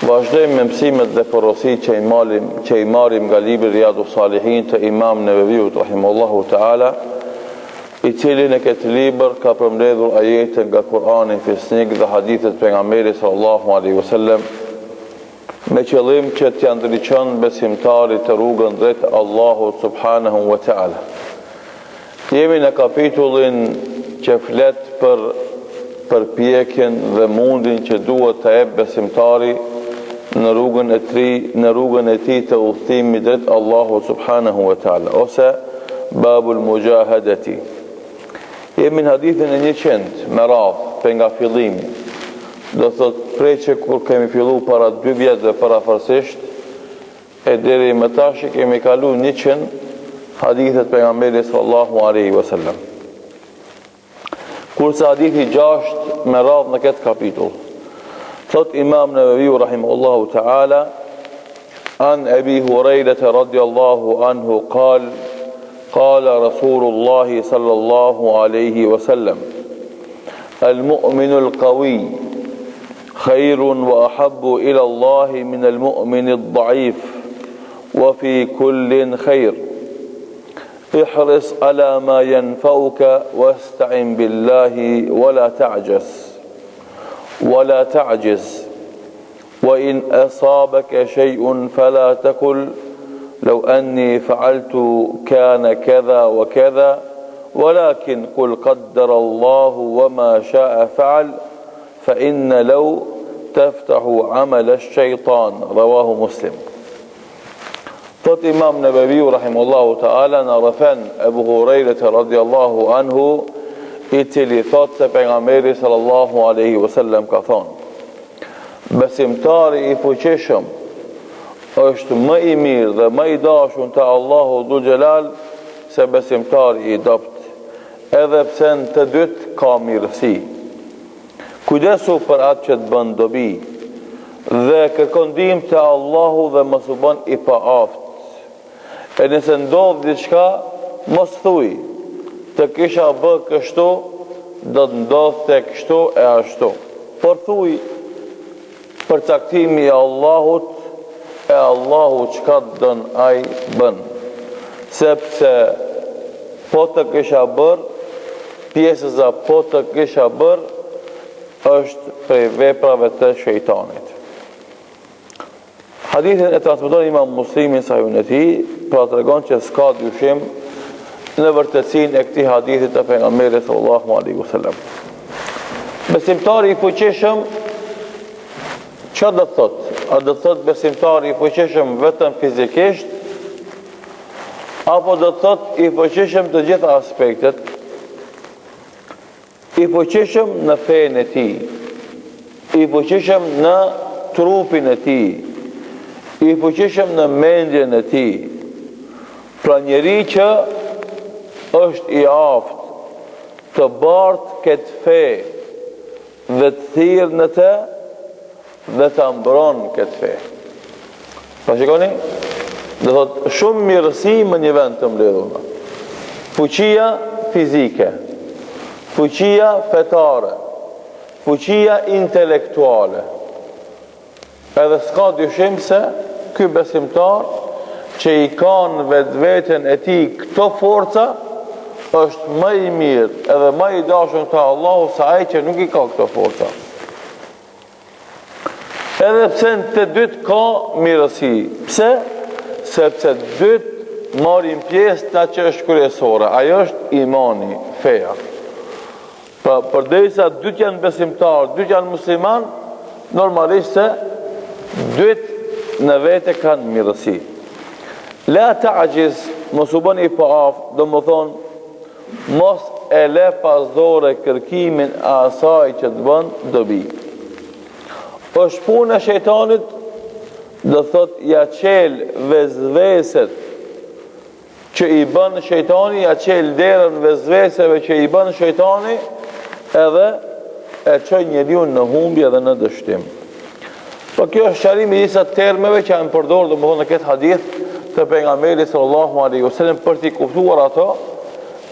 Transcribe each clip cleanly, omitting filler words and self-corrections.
Vazhdojmë me mësimet dhe porositë që i marrim nga libri Riyadus Salihin të Imam Neveviut rahimahullahu ta'ala, i cili në këtë libër ka përmbledhur ajete nga Kurani fisnik dhe hadithet pejgamberit sallallahu alaihi wasallam, me qëllim që t'ja ndriçon besimtarit të rrugën drejt Allahut subhanahu wa ta'ala. Jemi në kapitullin që flet për përpjekjen dhe mundin që duhet të jep besimtari në rrugën e tij të udhëtimit drejt Allahut subhanahu wa ta'ala, ose babul mujahadati. Jemi në hadithin e 100 me radhë, për nga fillimi. Do thot prej që kur kemi fillu para 2 vjetëve parafarsisht, e deri më tash kemi kalu 100 hadithet pejgamberit sallallahu alaihi wasallam. Kurse hadithi 6 me radhë në këtë kapitull. Thot Imam Neveviu rahimahullahu ta'ala, an Abi Hurairah radiyallahu anhu قال رسول الله صلى الله عليه وسلم المؤمن القوي خير وأحب إلى الله من المؤمن الضعيف وفي كل خير احرص على ما ينفعك واستعن بالله ولا تعجز وإن أصابك شيء فلا تقل لو أني فعلت كان كذا وكذا ولكن قل قدر الله وما شاء فعل فإن لو تفتح عمل الشيطان رواه مسلم. Thot Imam Neveviu rahimahullahu ta'ala, në rëfen Ebu Hurajrët radiallahu anhu, i cili thot se pejgamberi sallallahu alaihi wasallam ka thonë: besimtari i fuqishëm është më i mirë dhe më i dashur te Allahu Dhul Jalal se besimtari i dopt, edhe pse në të dytë ka mirësi. Kujdesu për atë që të bën dobi dhe kërkon ndihmë te Allahu dhe mos u bën i paaft. E nëse ndodh diçka, mos thuj të kisha bë kështu, do të ndodhte kështu e ashtu. Por thuj përcaktimi i Allahut, e Allahu çka don ai bën. Sepse po të kisha bër, pjesëza po të kisha bër është prej veprave të shejtanit. Hadithin e transmeton Imam Muslimi sahihun e tij, pra tregon që s'ka dyshim në vërtetësinë e këtij hadithi të pejgamberit sallallahu alaihi wasallam. Besimtari i fuqishëm çfarë do thotë? A do thot besimtari i fuqishëm vetëm fizikisht, apo do thot i fuqishëm të gjitha aspektet? I fuqishëm në fenë e tij, i fuqishëm në trupin e tij, i fuqishëm në mendjen e tij. Pra njeri që është i aftë të bartë këtë fe dhe të thirrë në të dhe të mbron këtë fe. Pa shikoni, dhe thot shumë mirësi më një vend të mbledhur. Fuqia fizike, fuqia fetare, fuqia intelektuale. Edhe s'ka dyshim se ky besimtar që i kanë vetveten e tij këto forca është më i mirë edhe më i dashur te Allahu se ai që nuk i ka këto forca. Edhe pse në të dytë ka mirësi. Pse? Sepse të dytë marrin pjesë në që është kryesore. Ajo është imani, feja. Pra, përderisa dytë janë besimtar, dytë janë musliman, normalisht se dytë në vete kanë mirësi. La ta'jiz, mos u bëni paaf, do më thonë, mos e le pasdore kërkimin e asaj që të bën dobi. është punë e shejtanit, do thot ja qel vezveset që i bën shejtani, ja qel derën vezveseve që i bën shejtani, edhe e çon njeriu në humbje dhe në dështim. Po kjo është sharimi i disa termeve që janë përdorur domethënë në këtë hadith të pejgamberit sallallahu alaihi wasallam për t'i kuptuar ato,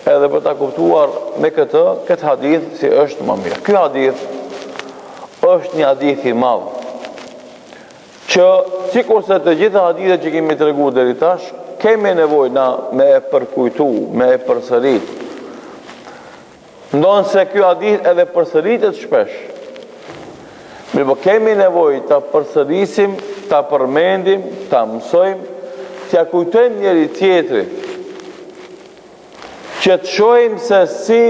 edhe për ta kuptuar me këtë hadith si është më mirë. Ky hadith është një hadith i madh. që sikur se të gjitha hadithet që kemi treguar deri tash, kemi nevojë na me e përkujtu, me e përsërit. Ndonë se ky hadith edhe përsëritet shpesh. Mirë, po kemi nevojë ta përsërisim, ta përmendim, ta mësojmë, t'ja kujtojmë njëri tjetrit, që të shohim se si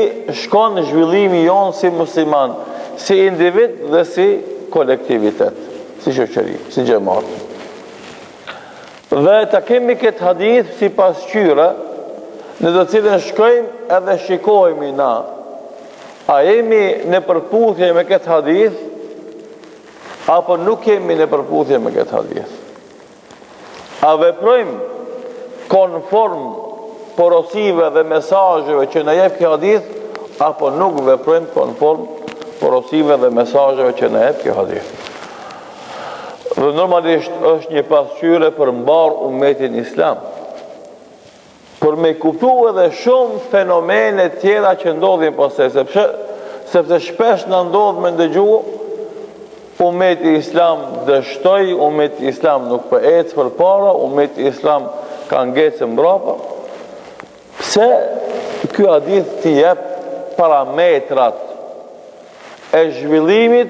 shkon zhvillimi jonë si musliman, si individ dhe si kolektivitet, si shoqëri, si xhamat. Dhe ta kemi këtë hadith si pasqyre, në të cilën shkojmë edhe shikojmë na, a jemi në përputhje me këtë hadith, apo nuk jemi në përputhje me këtë hadith. A veprojmë konform porosive dhe mesazheve që na jep ky hadith, apo nuk veprojmë konform porosive dhe mesazheve që na jep ky hadith. Dhe normalisht është një pasqyre për mbar umetin islam, për me kuptu edhe shumë fenomene tjera që ndodhin pastaj, sepse shpesh na ndodh me ndëgju umeti islam dështoi, umeti islam nuk po ecë përpara, umeti islam ka ngecë mbrapa. Pse ky hadith t'i jep parametrat e zhvillimit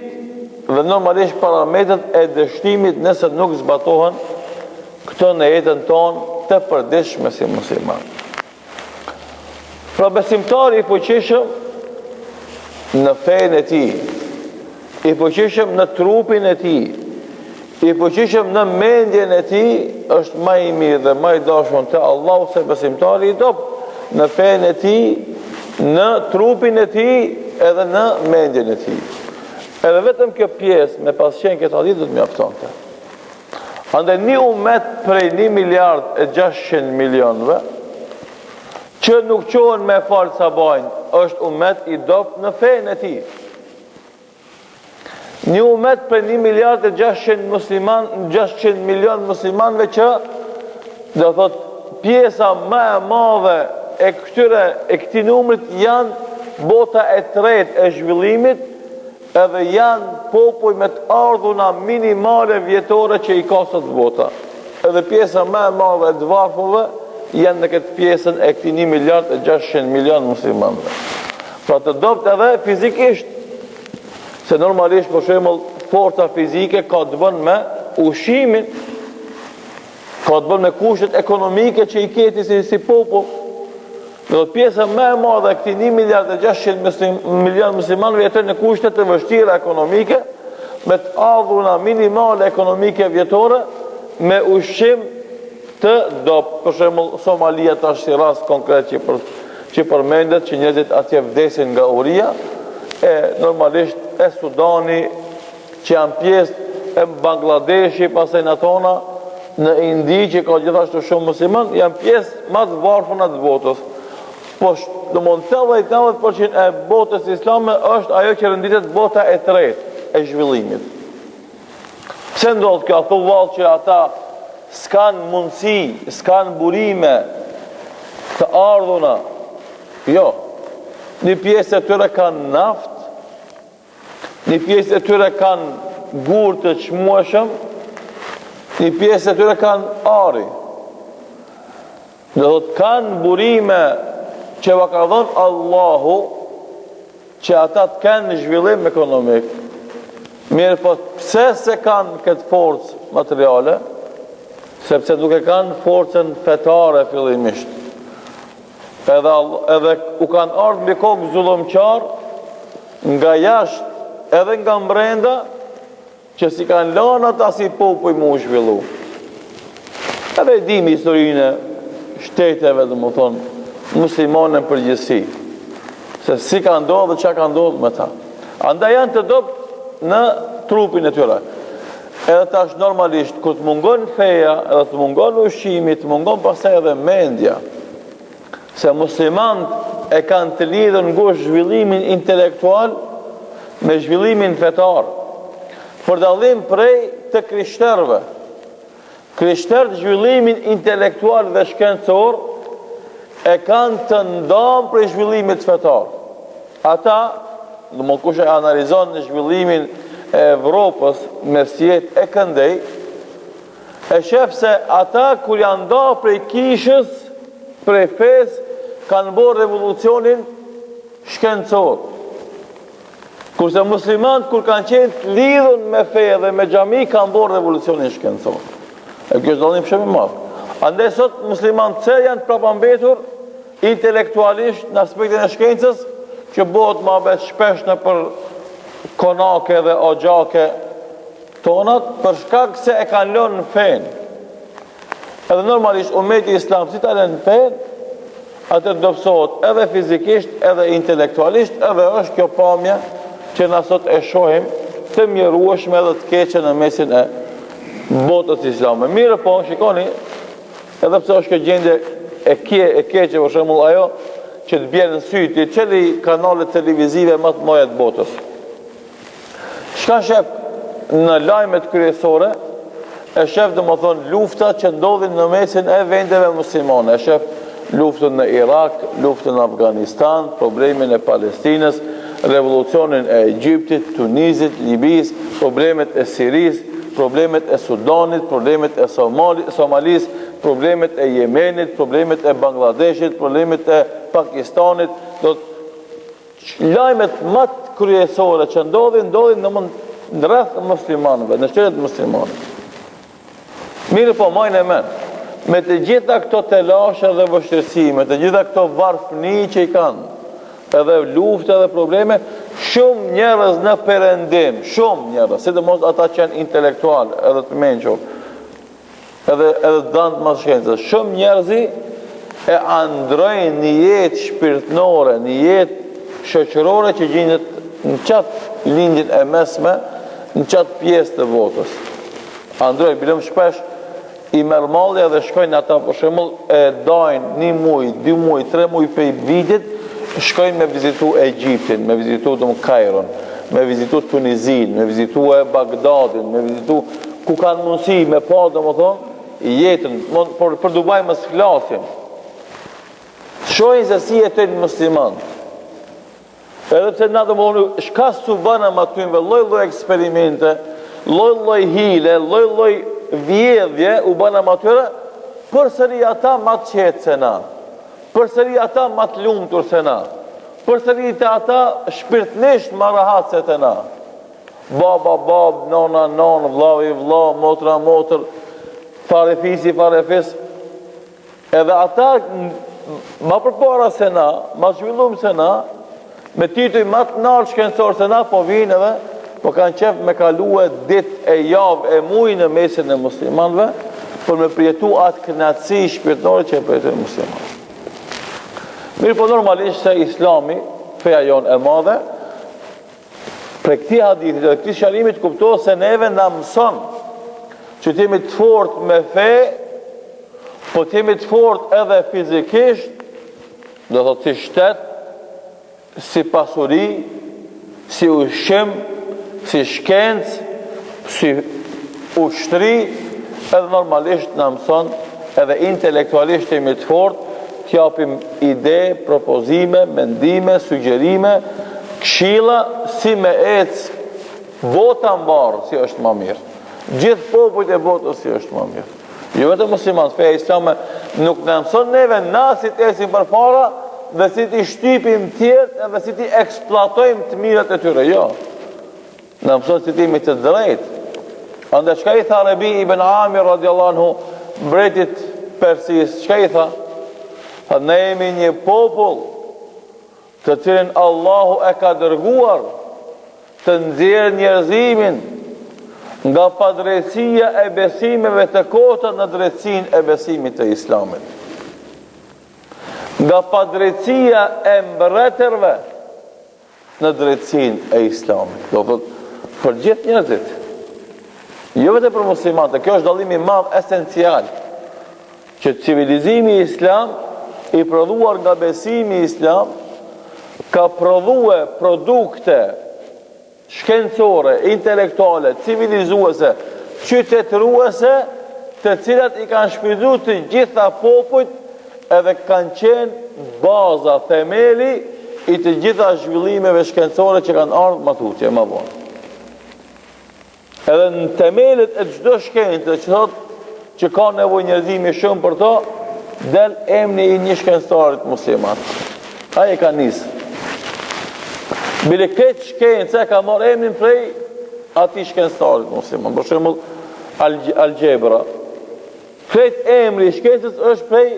dhe normalisht parametrat e dështimit nëse nuk zbatohen këto në jetën tonë të përditshme si musliman. Pra besimtari i fuqishëm në fenë e tij, i fuqishëm në trupin e tij, i fuqishëm në mendjen e tij, është më i mirë dhe më i dashur te Allahu se besimtari i dobët në fenë e tij, në trupin e tij edhe në mendjen e tij. Edhe vetëm kjo pjesë me pasqen këtë hadith do të mjaftonte. Andaj një umet prej 1.600.000.000 milionëve që nuk qohen me falë sabajnë, është umet i dobët në fenë e tij. Një umet për 1.600.000.000 muslimanve që do thot pjesa më e madhe e këtij numrit janë bota e tretë e zhvillimit, edhe janë popull me të ardhuna minimale vjetore që i ka sot bota. Edhe pjesa më e madhe e të varfërve janë në këtë pjesën e këtij 1.600.000.000 muslimanve. Pra të dobët edhe fizikisht, se normalisht për shembull forca fizike ka të bënë me ushqimin, ka të bënë me kushtet ekonomike që i keti si popull. Dhe pjesa më e madhe e këtij 1.600.000.000 muslimanëve jetojnë në kushte të vështira ekonomike, me të ardhurna minimale ekonomike vjetore, me ushqim të dobët. Për shembull Somalia tash si rast konkret që përmendet që njerëzit atje vdesin nga uria, e normalisht e Sudani, që janë pjesë e Bangladeshi, pastaj në tona, në Indi që ka gjithashtu shumë musliman, janë pjesë më të varfëra të botës. Po domthonë 80% e botës islame është ajo që renditet bota e tretë e zhvillimit. Pse ndodh kjo? Thu vallë që ata s'kan mundësi, s'kan burime të ardhuna. Jo. Një pjesë e tyre kanë naft, një pjesë e tyre kanë gur të çmueshëm, një pjesë e tyre kanë ari. Do të kanë burime që va ka dhënë Allahu që ata të kenë zhvillim ekonomik. Mirë, po pse se kanë këtë forcë materiale? Sepse nuk e kanë forcën fetare fillimisht. Edhe u kanë ardhur mbi kokë zullumqar nga jashtë edhe nga brenda, që si kanë lënë ata si popull mu zhvillu. Edhe dimi historinë e shteteve, domethënë muslimane në përgjithësi, se si ka ndodhur dhe çka ka ndodhur me ta. Andaj janë të dobët në trupin e tyre. Edhe tash normalisht kur të mungon feja, edhe të mungon ushqimi, të mungon pastaj edhe mendja. Se muslimanët e kanë të lidhur ngushtë zhvillimin intelektual me zhvillimin fetar. Për dallim prej të krishterëve. Krishterët zhvillimin intelektual dhe shkencor e kanë të ndonë për zhvillimit fetar. Ata, në më kush e analizon në zhvillimin e Evropës me sjet e këndej, e shef se ata kur janë nda prej kishës, prej fes, kanë bërë revolucionin shkencor. Kurse muslimanët kur kanë qenë lidhur me fe dhe me xhami kanë bërë revolucionin shkencor. E kjo është dallim shumë i madh. Andaj sot muslimanët janë prapambetur intelektualisht në aspektin e shkencës, që bëhet më abet shpesh në për konake dhe ogjake tonat, për shkak se e kanë lënë në fen. Edhe normalisht ummeti islam si ta lënë në fen, atë dobësohet edhe fizikisht, edhe intelektualisht, edhe është kjo pamje që na sot e shohim të mjerueshme edhe të keqe në mesin e botës islame. Mirë po, shikoni, edhe pse është kjo gjendje e keqe, për shembull ajo që të bjerë në syti, qëli kanalet televizive më të mëdha të botës. Shka shef në lajmet kryesore, e shef dhe më thonë luftat që ndodhin në mesin e vendeve muslimane, e shef luftën në Irak, luftën në Afganistan, problemin e Palestinës, revolucionin e Egjiptit, Tunizit, Libis, problemet e Siris, problemet e Sudanit, problemet e Somalis, problemet e Jemenit, problemet e Bangladeshit, problemet e Pakistanit, lajmet më të kryesore që ndodhin në rreth muslimanëve, në shtetet muslimane. Mirë po, majnë e men, me të gjitha këto telashe dhe vështirësi, me të gjitha këto varfëni që i kanë, edhe lufte dhe probleme, shumë njerëz në perëndim, shumë njerëz, sidomos ata që janë intelektual, edhe të mençur, edhe danë të shkencës, shumë njerëzi e androjnë një jetë shpirtnore, një jetë shoqërore që gjendet në qatë lindjen e mesme, në qatë pjesë të botës. Androjnë, bilëm shpesh, i mermalja dhe shkojnë ata, për shembull, e dajnë 1 muj, 2 muj, 3 muj prej vitit, shkojnë me vizitu Egjiptin, me vizitu Kairon, me vizitu Tunizin, me vizitu Bagdadin, me vizitu ku kanë mundësi me pa, domethënë, jetën, për Dubai më s'flasim. Shojnë se si jetojnë muslimanë. Edhe pse na domethënë shka su bënëm atyve, lloj-lloj eksperimente, lloj-lloj hile, lloj-lloj vjedhje u bënëm atyre, përsëri ata më të qetë se na. Përsëri ata më të lumtur se na. Përsëri ata shpirtnisht më rahat se te na. Baba, bab, nona, non, vllavi, vlla, motra, motër, farefisi, farefis. Edhe ata ma përpara se na, ma zhvillum se na, me tituj ma të nartë shkencor se na, po vinë edhe, po kanë qef me kalue dit e javë e muj në mesin e muslimanve, për me prijetu atë kënaqësi shpirtnore që e prijetu muslimanve. Mirë po normalisht se islami, feja jonë e madhe, pre këti hadithit dhe këti sharimit kuptohet se neve na mëson që t'jemi të fort me fe, po t'jemi të fort edhe fizikisht, do thot si shtet, si pasuri, si ushqim, si shkenc, si ushtri, edhe normalisht na mëson edhe intelektualisht t'jemi të fort, t'japim ide, propozime, mendime, sugjerime, këshilla si me ecë bota mbarë si është më mirë. Gjithë popujt e botës si është më mirë. Jo vetëm muslimanët, feja islame nuk në mëson neve na si të ecim përpara dhe si t'i shtypim tjertë edhe si t'i eksploatojmë të mirët e tyre. Jo. Në mëson si t'jemi të drejtë. Andaj çka i tha Rabi ibn Amir radiallahu anhu, mbretit Persis, çka i tha? Tha, ne jemi një popull të cilin Allahu e ka dërguar të nxjerrë njerëzimin nga padrejtësia e besimeve të kota në drejtësinë e besimit të Islamit. Nga padrejtësia e mbretërve në drejtësinë e Islamit. Do thotë për gjithë njerëzit. Jo vetëm për muslimanët, kjo është dallimi i madh esencial që civilizimi islam i prodhuar nga besimi islam ka prodhue produkte shkencore, intelektuale, civilizuese, qytetëruese, të cilat i kanë shfrytzuar të gjitha popujt edhe kanë qenë baza, themeli i të gjitha zhvillimeve shkencore që kanë ardhur më tutje, më vonë. Edhe në themelet e çdo shkence që thot që ka nevojë njerëzimi shumë për to, del emri i një shkenstarit musliman. Ai e ka nisë. Bile këtë shkencë ka marrë emrin prej atij shkenstarit musliman. Për shembull, algebra. Këtë emri i shkencës është prej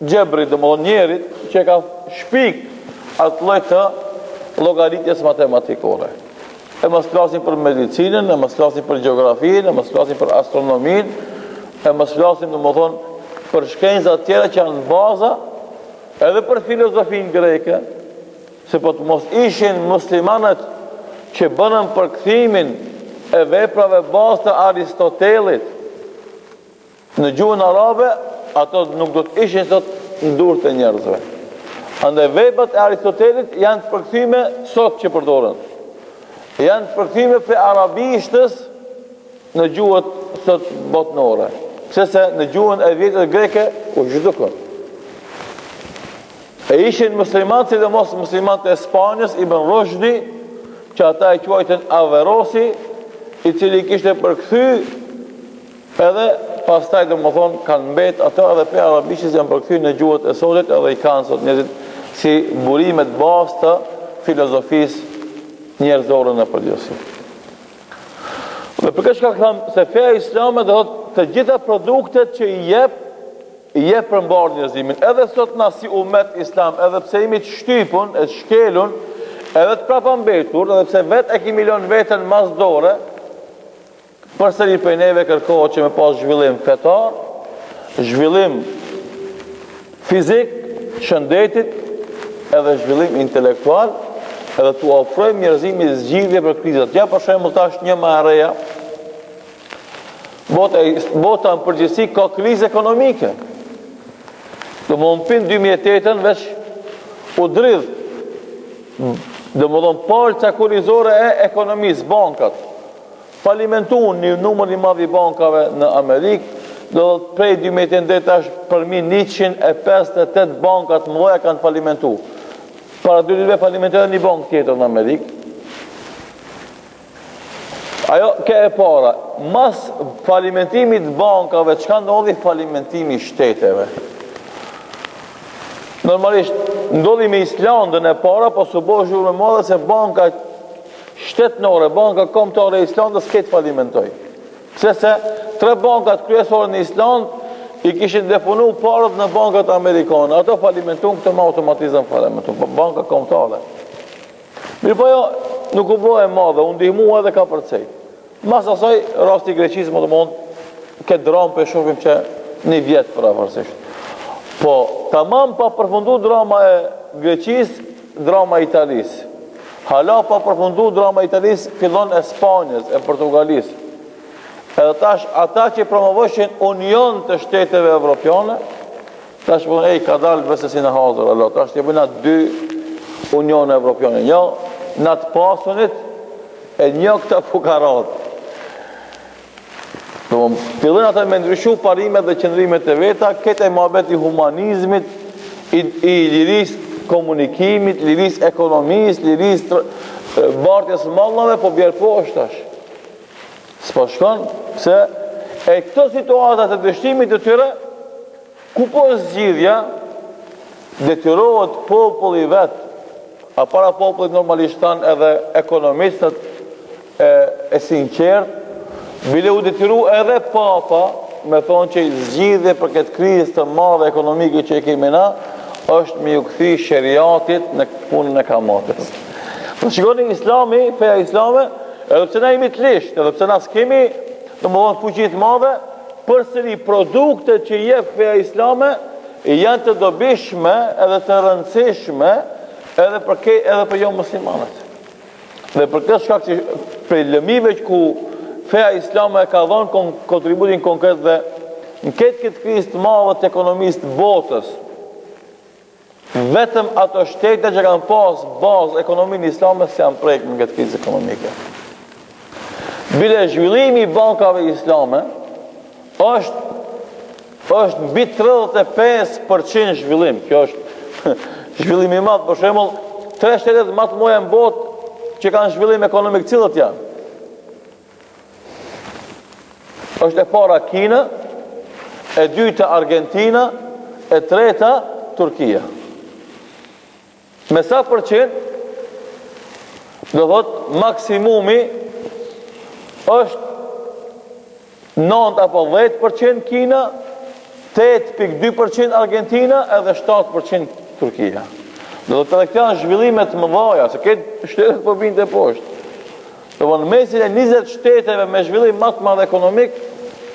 Gjebrit, domethënë njerit që ka shpik atë lloj të llogaritjes matematikore. E mos flasim për medicinën, e mos flasim për gjeografinë, e mos flasim për astronominë, e mos flasim domethënë për shkenca të tjera që janë baza, edhe për filozofinë greke, se po të mos ishin muslimanët që bënën përkthimin e veprave bazë të Aristotelit në gjuhën arabe, ato nuk do të ishin sot në durë të njerëzve. Andaj veprat e Aristotelit janë të përkthime sot që përdoren. Janë të përkthime për arabishtës në gjuhët sot botnore. Se në gjuhën e vjetër greke u zhdukën. E ishin muslimanë, sidomos muslimanët e Spanjës, Ibn Rushdi, që ata e quajtën Averrosi, i cili kishte përkthy edhe pastaj domethënë kanë mbet ato edhe pe arabishtës janë përkthyer në gjuhët e sotit edhe i kanë sot njerëzit si burimet bazë të filozofisë njerëzore në përgjithësi. Dhe për këtë shkak them se feja islame do thotë të gjitha produktet që i jep përmbar njerëzimin, edhe sot na si umet islam, edhe pse jemi të shtypun, e shkelun, edhe të prapambetur, edhe pse vetë e kemi lënë veten mas dore, përsëri për neve kërkohet që me pas zhvillim fetar, zhvillim fizik, shëndetit, edhe zhvillim intelektual, edhe të ofrojmë njerëzimit zgjidhje për krizat. Ja për shembull tash një më e reja, bota në përgjithësi ka krizë ekonomike. Domthonë 2008 veç u dridh domthonë palca kurizore e ekonomisë, bankat. Falimentuan një numër i madh i bankave në Amerikë, do të prej 2008 tash përmi 158 banka të mëdha kanë falimentuar. Para 2 viteve falimentuar një bankë tjetër në Amerikë. Ajo ke e para, mas falimentimit bankave, çka ndodhi falimentimi i shteteve? Normalisht ndodhi me Islandën e para, po su bo zhurmë më madhe se banka shtetënore, banka kombëtare e Islandës këtë falimentoj. Pse se 3 bankat kryesore në Island i kishin deponu parët në bankat amerikane. Ato falimentun këtë më automatizëm falimentun, banka kombëtare. Mirë po jo, nuk u bëhe madhe, u ndihmu edhe ka përcej. Mas asaj, rasti Greqisë më të mund, këtë dramë për shofim që një vjetë për avërsisht. Po, tamam pa përfundu drama e Greqisë, drama Italisë. Hala pa përfundu drama Italisë, fillon e Spanjës, e Portugalisë. Edhe tash, ata që promovoshin union të shteteve evropiane, tash përën, ka dalë vëse si në hazër, alo, tash të bëjna 2 unione evropiane. Një, në të pasunit, e një këta fukaratë. Fillin ata me ndryshu parimet dhe qëndrimet e veta, këtë e muhabet i humanizmit, i liris komunikimit, liris ekonomis, liris bartjes mallave, po bjerë po është tash. S'po shkon, se e këto situatat e dështimit të tyre, ku po zgjidhja, detyrohet populli vetë, a para popullit normalisht tanë edhe ekonomistët e sinqertë, bile u detyru edhe papa, me thonë që zgjidhje për këtë krizë të madhe ekonomike që e kemi na, është me ju këthi sheriatit në punën e kamatit. Për shikoni islami, feja islame, edhe pse na jemi të lisht, edhe pse na s'kemi, në më thonë fuqit madhe, përsëri produktet që jep feja islame, janë të dobishme edhe të rëndësishme edhe për jo muslimanët. Dhe për këtë shkak që prej lëmive që ku feja islame ka dhonë kontributin konkret dhe në këtë krizë të madhe të ekonomisë të botës, vetëm ato shtete që kanë pas bazë ekonominë islame se janë prejkë në këtë krizë ekonomike. Bile zhvillimi i bankave islame është mbi 35% zhvillim. Kjo është zhvillimi i madh, për shembull, 3 shtetet më të mëdha në botë që kanë zhvillim ekonomik, cilët janë? Është e para Kina, e dyta Argentina, e treta Turkia. Me sa përqind, do thot maksimumi është 9 apo 10% Kina, 8.2% Argentina edhe 7% Turkia. Do të edhe këta në zhvillimet më dhaja, se këtë shtetet po vinë të poshtë. Do në mesin e 20 shteteve me zhvillim më të madh ekonomik,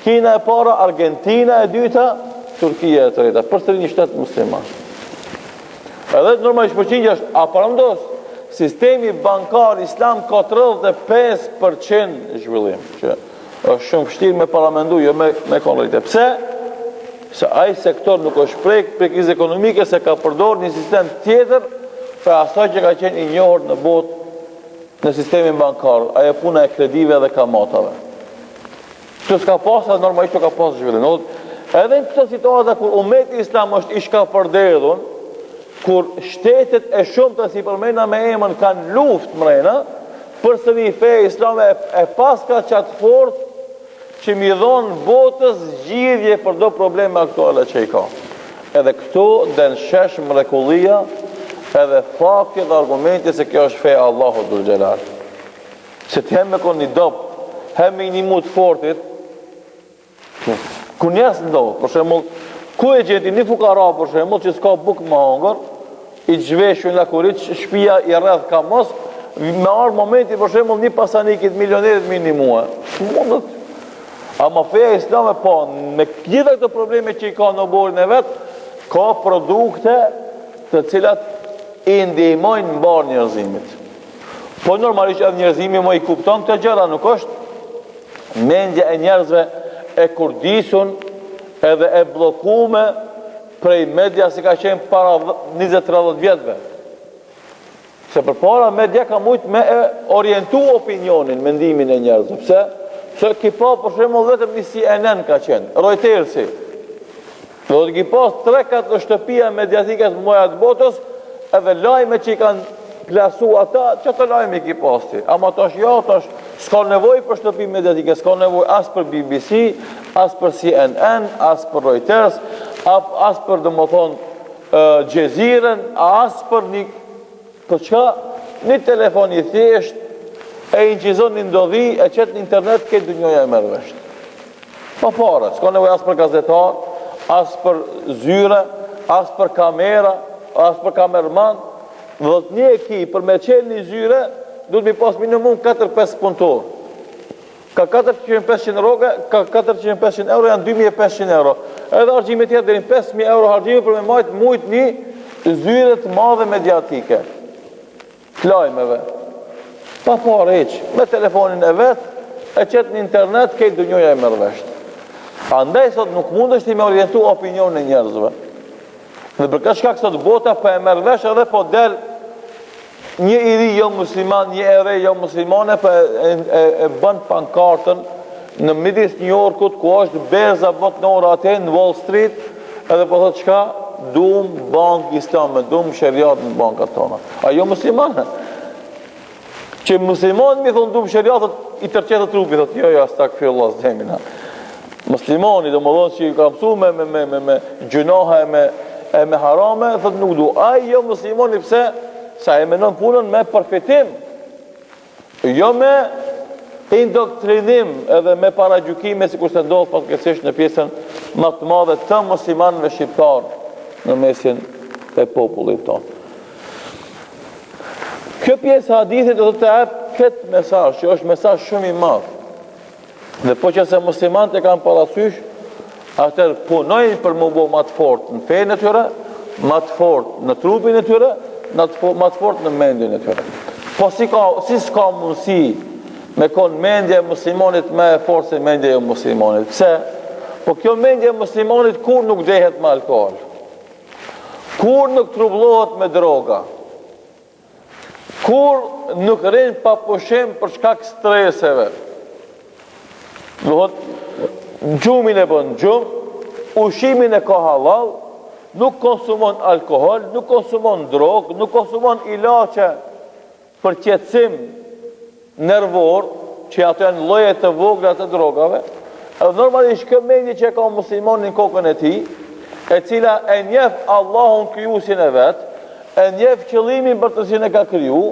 Kina e para, Argentina e dyta, Turkia e treta, përsëri një shtet musliman. Edhe normalisht përgjigja është, a parandos sistemi bankar islam ka 35% zhvillim, që është shumë vështirë me paramendu, jo me konrejte. Pse? Se ai sektor nuk është prej krizë ekonomike, se ka përdor një sistem tjetër për asaj që ka qenë i njohur në botë në sistemin bankar, ajo puna e kredive dhe kamatave. Që s'ka pas, normalisht ka pas zhvillim. Edhe në këtë situata kur ummeti islam është i shkapërderdhur, kur shtetet e shumta si përmenda me emën kanë luftë mrena, përsëri feja islame e paska qatë fort që mi dhonë botës zgjidhje për do probleme aktuale që i ka. Edhe këtu dhe në shesh mrekullia edhe fakti dhe argumenti se kjo është feja Allahu dhul xhelal. Se të hem me kon një dopë, hem me një mut fortit, ku njerëz ndohë, për shembull, ku e gjeti një fukara, për shembull, që s'ka bukë më hongër, i zhveshur nga kurit, shtëpia i rreth ka mos, me arë momenti, për shembull, një pasanikit milionerit minimua. Mundet. Ama feja islame, po, me gjitha këto probleme që i ka në borin e vetë, ka produkte të cilat i ndihmojnë në barë njerëzimit. Po normalisht edhe njerëzimi më i kupton këtë gjëra, nuk është mendja e njerëzve e kurdisun edhe e blokume prej media si ka qenë para 20-30 vjetëve. Se për para media ka mujtë me orientu opinionin, mendimin e njerëzve. Pse? Se ki pa për shembull vetëm një CNN ka qenë, Reutersi. Do të ki pas 3-4 shtëpia mediatike të mëdha të botës, edhe lajme që i kanë plasu ata, që të lajme i ki pasti. Ama tash jo, tash s'ka nevoj për shtëpi mediatike, s'ka nevoj as për BBC, as për CNN, as për Reuters, as për Gjeziren, as për një telefon i thjesht, e inqizon një ndodhi, e qëtë në internet, këtë dënjoja e mërvesht. Pa fare, s'ka nevoj as për gazetar, as për zyre, as për kamera, as për kamerman, dhe të një ekip për me qenë një zyre, du të mi pas minimum 4-5 punëtor. Ka 400-500 roge, ka 400-500 euro, janë 2500 euro. Edhe argjime tjetë dhe 5000 euro argjime për me majtë mujtë një zyre të madhe mediatike. Të lajmeve. Pa fare eqë, me telefonin e vetë, e qëtë në internet, kejtë dënjoja e mërvesht. Andaj sot nuk mund është i me orientu opinion në njerëzve. Dhe për këtë shkak sot bota për e mërvesh edhe po del një i ri jo musliman, një e re jo muslimane për e bën pankartën në midis New Yorkut, ku është berza bot në ora atë në Wall Street, edhe po thot qka, dum bank islame, dum shëriat në bankat tona. A jo muslimane? Që muslimani mi thonë dum shëriat, i tërqetë trupi, thot jo, astakfirullah s'demina. Muslimani, do më dhonë që i ka mësu me gjunaha e me harame, thot nuk du. A jo muslimani pse? Sa e menon punën me përfitim, jo me indoktrinim edhe me paragjykime si kur se ndodhë fatkeqësisht në pjesën më të madhe të muslimanëve shqiptar në mesin e popullit tonë. Kjo pjesë hadithit do të jap këtë mesazh, që është mesazh shumë i madh. Dhe po që se muslimanët e kanë parasysh, atëherë punojnë për më bo më të fortë në fenë e tyre, më të fortë në trupin e tyre, më të fort në mendjen e tyre. Po si s'ka mundësi me konë mendje e muslimonit me e fortë se mendje e muslimonit. Pse? Po kjo mendje e muslimonit kur nuk dehet me alkohol, kur nuk trublohet me droga, kur nuk rinë pa pushim për shkak streseve. Gjumin e bën gjumë, ushimin e ka halal, nuk konsumon alkohol, nuk konsumon drogë, nuk konsumon ilaçe për qetësim nervor, që ato janë lloje të vogla të drogave, Edhe normalisht kjo mendje që ka muslimani në kokën e tij, e cila e njeh Allahun krijuesin e vet, e njeh qëllimin për të cilin e ka kriju,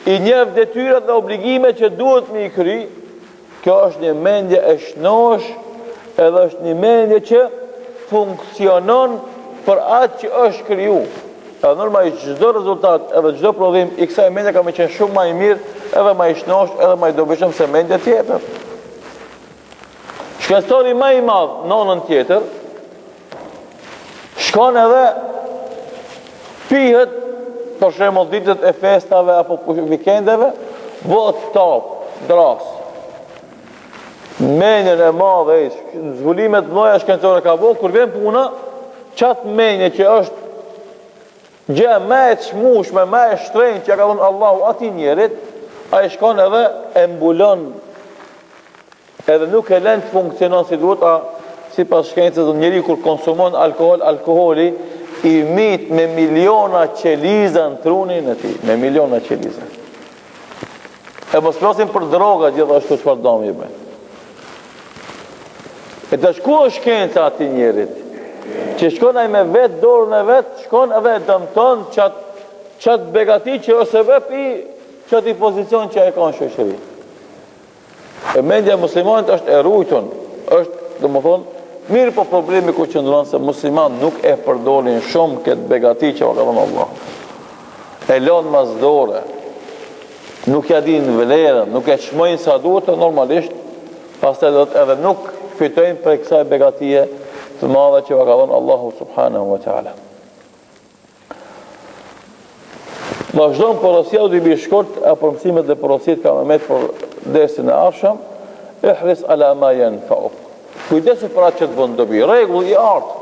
i njeh detyrat dhe obligimet që duhet me i kry, kjo është një mendje e shnosh, edhe është një mendje që funksionon për atë që është kriju. Edhe normalisht çdo rezultat edhe çdo prodhim i kësaj mendje ka më qenë shumë më i mirë, edhe më i shnosh, edhe më i dobishëm se mendja tjetër. Shkencëtori më i madh në anën tjetër shkon edhe pihet për shembull ditët e festave apo vikendeve, vot top, dras. Menjen e madhe, zbulimet mëdha shkencore ka bërë, kur vjen puna, qatë menje që është gjë më e çmueshme, më e shtrenjtë që ka dhënë Allahu atij njerit, ai shkon edhe e mbulon, edhe nuk e lën të funksionon si duhet, sipas shkencës, njeriu kur konsumon alkooli i mit me miliona qeliza në trunin e tij, me miliona qeliza. E mos flasim për droga gjithashtu çfarë dëmi bën. E të shku është shkenca ati njerit, që shkon ai me vetë, dorën e vetë, shkon edhe e dëmton qatë begati që ose vepi qëti pozicion që e ka në shoqëri. E mendja muslimanit është e rujton, është, dhe më thonë, mirë po problemi ku qëndron se musliman nuk e përdorin shumë këtë begati që ka dhënë Allah. E lonë mas dore, nuk ja din vlerën, nuk e çmojnë sa duhet, normalisht, pastaj edhe nuk fitojnë për kësaj begatie të madhe që ka dhënë Allahu subhanahu wa ta'ala. Vazhdon porosia u t'i shkurt e për mësimet dhe porosit ka me metë për dersin e arshëm, ihris ala ma yanfa'uk. Kujdesu për atë që të bënë dobi, regull i artë.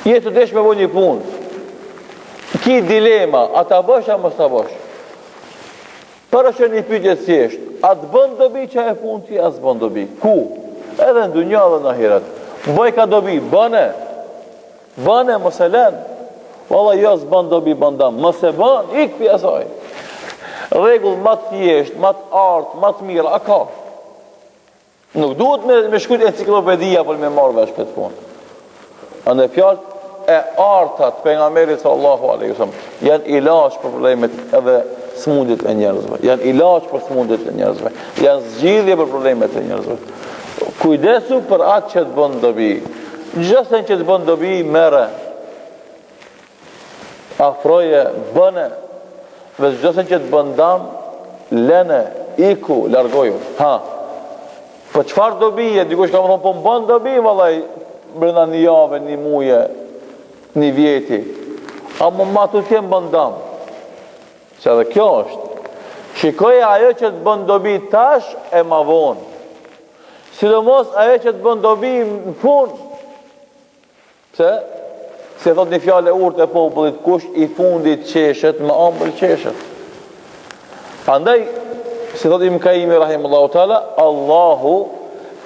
Je të desh me bo një punë, ki dilema, a ta bësh a mos ta bësh. Për është një pyetje thjesht, a të bën dobi që e punë ti, a s'bën dobi? Ku? Edhe në dunja dhe në ahiret. Bëj ka dobi, bëne. Bëne, mos e lën. Valla jo s'bën dobi, bëndam. Mos e bën, ik pi asaj. Rregull më të thjesht, më të artë, më të mirë, a ka? Nuk duhet me shkruaj enciklopedia për me marrë vesh këtë punë. Ande fjalët e artat pejgamberit sallallahu alaihi wasallam janë ilaç për problemet edhe smundjet e njerëzve. Janë ilaç për smundjet e njerëzve. Janë zgjidhje për problemet e njerëzve. Kujdesu për atë që të bën dobi. Gjithsesi që të bën dobi, merre. Afroje, bëne. Dhe gjithsesi që të bën dam, lene, iku, largoju. Ha. Po çfarë dobije? Dikush ka më thonë, po më bën dobi, vallai, brenda një jave, një muje, një vjeti. A më matu t'jem bëndam. Se dhe kjo është. Shikoje ajo që të bën dobi tash e ma vonë. Sidomos ajo që të bën dobi në fund. Pse? Se thot një fjallë e urtë e popullit, kush i fundit qeshet, më ambël qeshet. Andaj, se thot Ibn Kaimi rahimullahu taala, Allahu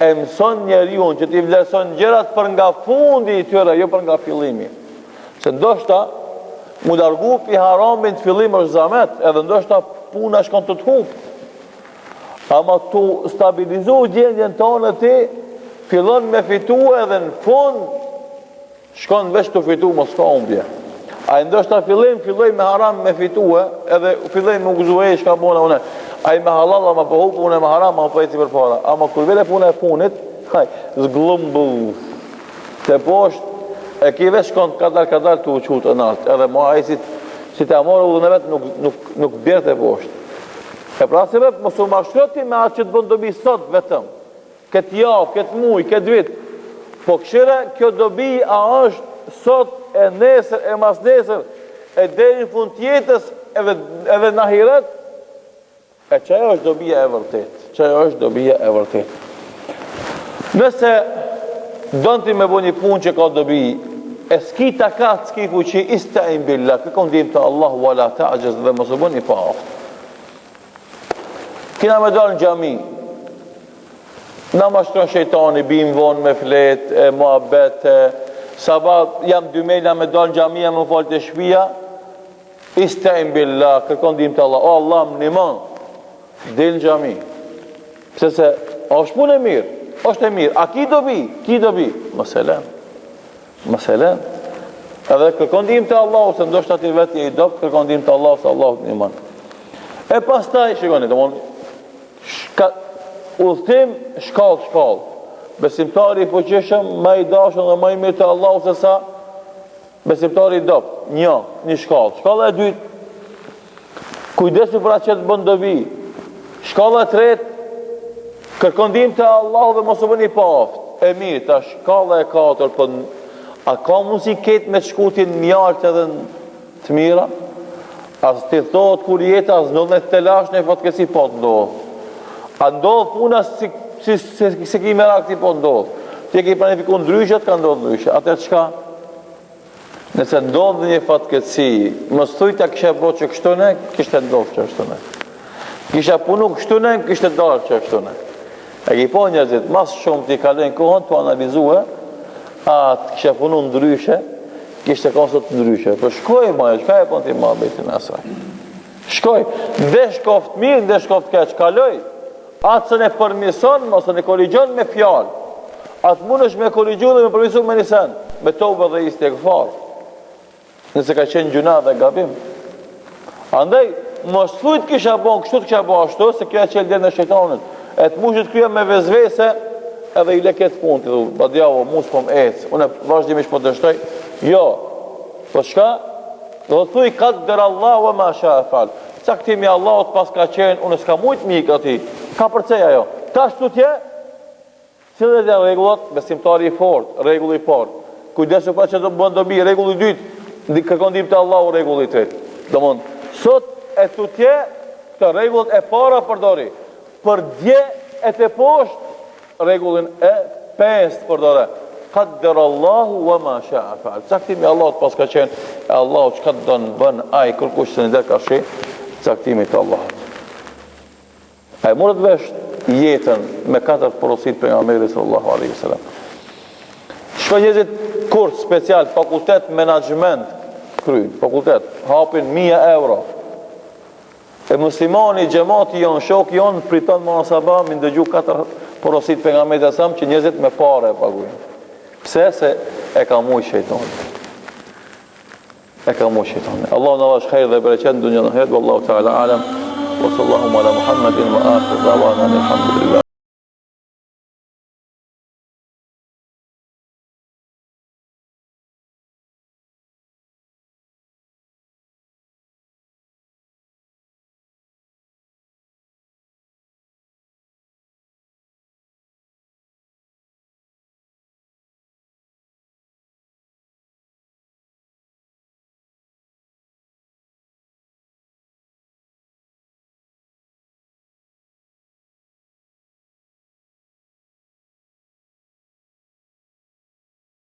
e mëson njeriu që t'i vlerëson gjërat për nga fundi i tyre, jo për nga fillimi. Se ndoshta mu dargu pi haramin të fillim është zamet, edhe ndoshta puna shkon të hup. Ama tu stabilizu gjendjen tonë ti, fillon me fitu edhe në fund shkon veç të fitu, mos ka humbje. A ndoshta filloj me haram me fitu, edhe filloj me gëzuej shka bona une. Ai me halal ama po hup unë me haram ama po eci për para. Ama kur vjen puna e punit, haj, zglumbu. Te poshtë e ki veç shkon kadar të uqut e nalt. Edhe mo ai si të amore udhën e vetë nuk bjerë te poshtë. E pra se vetë mos u mashtroti me atë që të bën dobi sot vetëm. Këtë javë, këtë muj, këtë vit. Po këshire, kjo dobi a është sot e nesër, e mas nesër, e deri në fund tjetës edhe në ahiret, e qaj është dobija e vërtet. Qaj është dobija e vërtet. Nëse dënë ti me bo një punë që ka dobi, e s'ki takat, s'ki fuqi, istain billah, këkon dim të Allahu wala ta'gjez dhe mësë bo një pa aftë. Kina me dalë në gjami, na mashtron shejtani, bim vonë me flet, muhabet, sabat, jam 2 mejla me dalë në gjami, jam më falë të shpia, istain billah, kërkon dim të Allah, o Allah më nimon, del në gjami, pëse se është punë e mirë, është e mirë. A ki do bi? Meselen. Edhe kërkon ndihmë te Allahu, se ndoshta ti vetë je i dopt, kërkon ndihmë te Allahu, se Allahu të ndihmon. E pastaj shikoni, udhtim shkallë. Besimtari i fuqishëm, më i dashur dhe më i mirë te Allahu se sa besimtari i dopt. Një shkallë. Shkalla e dytë, kujdesu për atë që të bën dobi. Shkalla e tretë, kërkon ndihmë te Allahu dhe mos u bëni paftë. E mirë, ta shkalla e katërt, po a ka mundësi ketë me shkutin mjartë edhe në të mira? As të thotë kur jeta, as ndodhet të lash në fatkesi, po të ndodhë. A ndodhë puna se ki merak ti, po ndodhë. Ti ki planifiku ndryshet, ka ndodhë ndryshet. Atër qka? Nëse ndodhë një fatkesi, më thujta kisha bo që kështune, kishte ndodhë që kështune. Kisha punu kështune, kishte darë që kështune. E ki po njerëzit, mas shumë ti kalen kohën, të analizue, atë kisha punu ndryshe, kishte konsot ndryshe. Për shkoj maja, qka e pon ti ma betin asaj? Shkoj, ndesh koft mirë, ndesh koft keq, kaloj. Atë se ne përmison, ose ne korrigjon me fjalë. Atë mund është me korrigju dhe me përmisu me një sen, me tobe dhe isti e këfarë. Nëse ka qenë gjuna dhe gabim. Andaj, mos thujt kisha bon, kështu të kisha bon ashtu, se kjo e qelë dhe në shejtanit. E të mushit krya me vezvese, edhe i leket punë, të dhu, badjavo, mu s'pom ecë, unë vazhdimish po të shtoj, jo, po shka, do të thuj, katë dërë Allah, wa ma sha e falë, caktimi Allahot pas ka qenë, unë s'ka mujtë mikë ati, ka përceja jo, ta shtu tje, cilët e regullat, besimtari i fort, regulli i fort, kujdesu pa që të bëndë dobi, regulli i dytë, kërkon dim të Allahu, regulli i tretë, do mund, sot e tu tje, të regullat e para përdori, për dje e të poshtë, regullin e 5 përdore, qadder Allahu wa ma sha'a fa'al. Caktimi Allahut pas ka qenë, e Allahu çka do në bën ai kërkush se në der ka shi, caktimi të Allahut. Ai morët vesh jetën me 4 porosit për nga Meri sallallahu alaihi wasallam. Shkojezit kurs special, fakultet menagement kryin, fakultet, hapin 1000 euro. E muslimani, gjemati jonë, shok jonë, priton më në sabah, mi ndëgju 4 porosit për nga Meri sallam që njëzit me pare e pagujnë. Pse? Se e ka mujë shejtoni. Allah në vash khejrë dhe bereqet në dunja në hetë, wallahu ta'ala alam, wa sallahu ala Muhammedin wa akhir da'wana alhamdulillah.